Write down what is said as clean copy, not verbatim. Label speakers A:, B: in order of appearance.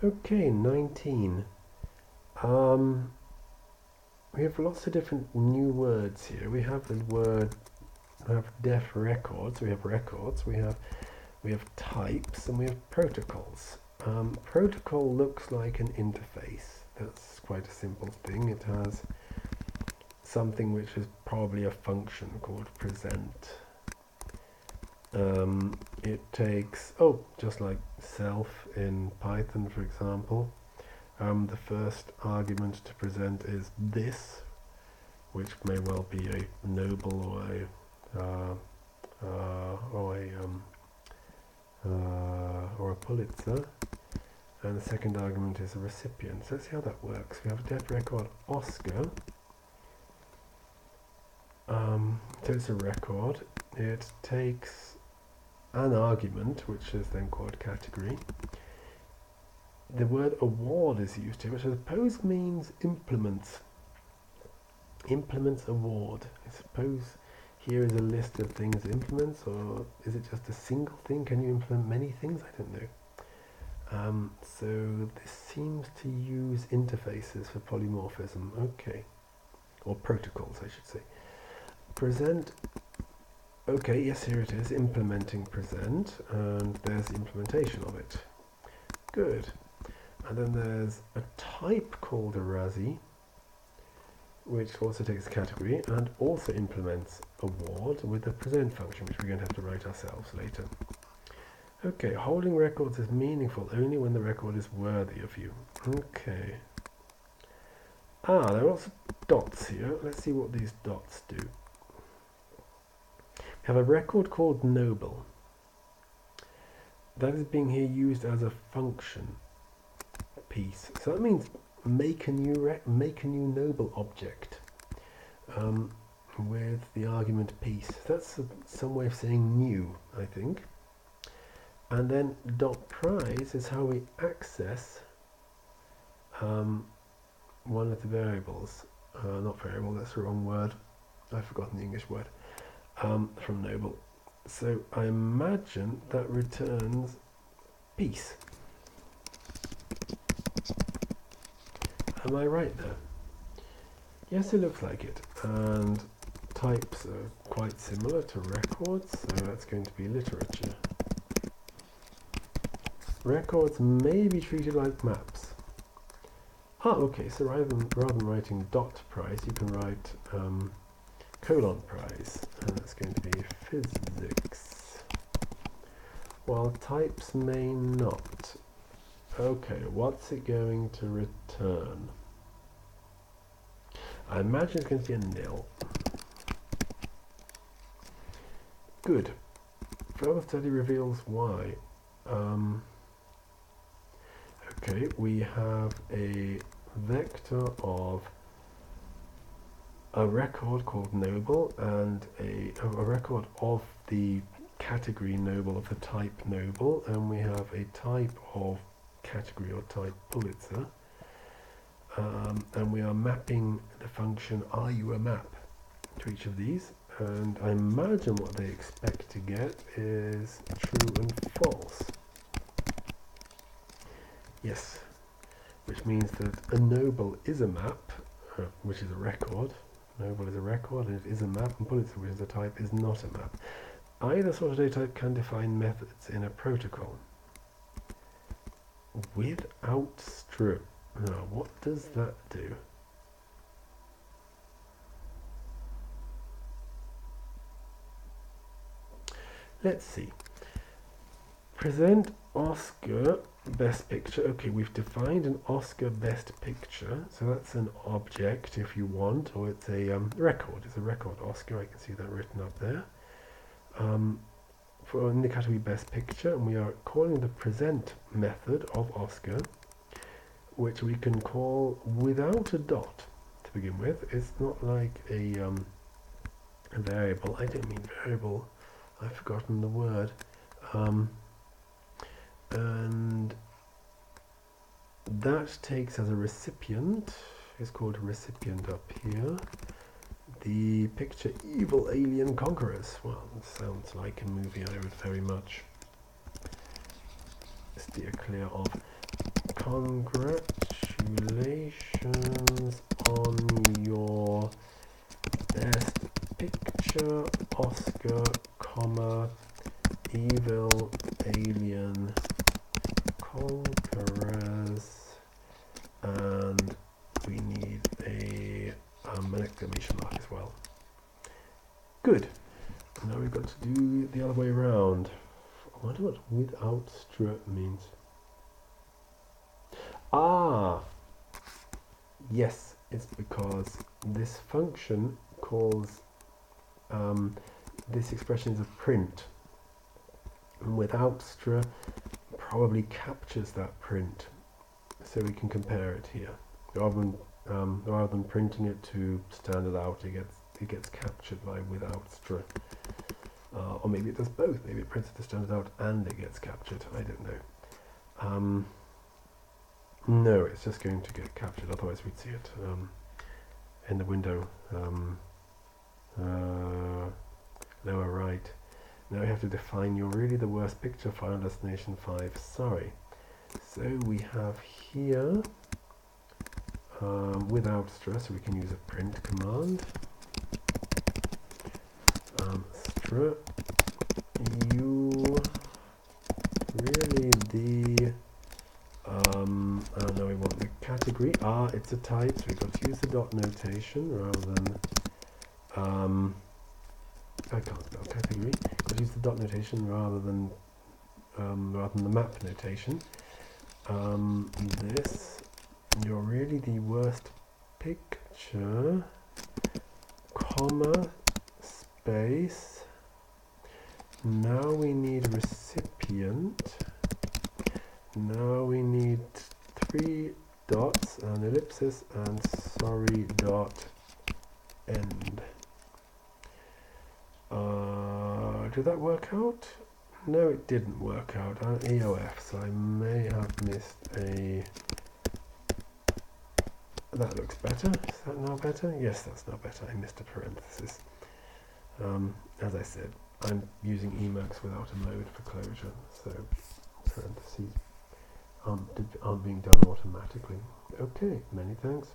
A: Okay, 19. We have lots of different new words here. We have the word, we have def records, we have records, we have types, and we have protocols. Protocol looks like an interface. That's quite a simple thing. It has something which is probably a function called present. It takes, just like self in Python, for example, the first argument to present is this, which may well be a Nobel or a Pulitzer, and the second argument is a recipient. So let's see how that works. We have a def record Oscar. So it's a record. It takes an argument, which is then called category. The word award is used here, which I suppose means implements. Implements award. I suppose here is a list of things implements, or is it just a single thing? Can you implement many things? I don't know. So this seems to use interfaces for polymorphism. Okay. Or protocols, I should say. Present. Okay, yes, here it is, implementing present, and there's the implementation of it. Good. And then there's a type called a RASI, which also takes a category and also implements award with the present function, which we're going to have to write ourselves later. Okay, holding records is meaningful only when the record is worthy of you. Okay. There are lots of dots here. Let's see what these dots do. We have a record called Nobel. That is being here used as a function piece. So that means make a new Nobel object with the argument piece. That's some way of saying new, I think. And then dot price is how we access one of the variables. Not variable, that's the wrong word. I've forgotten the English word. From Nobel. So I imagine that returns piece. Am I right there? Yes, it looks like it. And types are quite similar to records, so that's going to be literature. Records may be treated like maps. Okay, so rather than writing dot price, you can write colon price, and that's going to be physics. While types may not. Okay, what's it going to return? I imagine it's going to be a nil. Good. Further study reveals why. Okay, we have a vector of a record called Nobel and a record of the category Nobel, of the type Nobel, and we have a type of category or type Pulitzer, and we are mapping the function are you a map to each of these, and I imagine what they expect to get is true and false. Yes, which means that a Nobel is a map, which is a record. Nobel is a record and it is a map, and Pulitzer, which is a type, is not a map. Either sort of data type can define methods in a protocol without strip. Now, what does that do? Let's see. Present Oscar best picture. Okay, we've defined an Oscar best picture, so that's an object if you want, or it's a record. It's a record Oscar. I can see that written up there. For in the category best picture, and we are calling the present method of Oscar, which we can call without a dot to begin with. It's not like a variable. I don't mean variable. I've forgotten the word. And that takes as a recipient, is called a recipient up here, the picture Evil Alien Conquerors. Well, it sounds like a movie I would very much steer clear of. congratulations on your best picture, Oscar, comma, evil alien conquerors, and we need an exclamation mark as well. Good. Now we've got to do the other way around. I wonder what without strut means. Ah! Yes, it's because this function calls this expression is a print. And without str probably captures that print, so we can compare it here. Rather than printing it to standard out, it gets captured by without str. Or maybe it does both. Maybe it prints it to standard out and it gets captured. I don't know. No, it's just going to get captured. Otherwise, we'd see it in the window lower right. Now we have to define you're really the worst picture, final destination 5. Sorry. So we have here without stress, so we can use a print command. Str you really the now we want the category. It's a type, so we've got to use the dot notation rather than I can't spell category. Got to use the dot notation rather than the map notation. This, you're really the worst picture, comma, space. Now we need recipient. Now we need 3 dots, an ellipsis, and sorry dot end. Did that work out? No, it didn't work out. EOF, so I may have missed a... That looks better. Is that now better? Yes, that's now better. I missed a parenthesis. As I said, I'm using Emacs without a mode for Clojure, so parentheses aren't being done automatically. Okay, many thanks.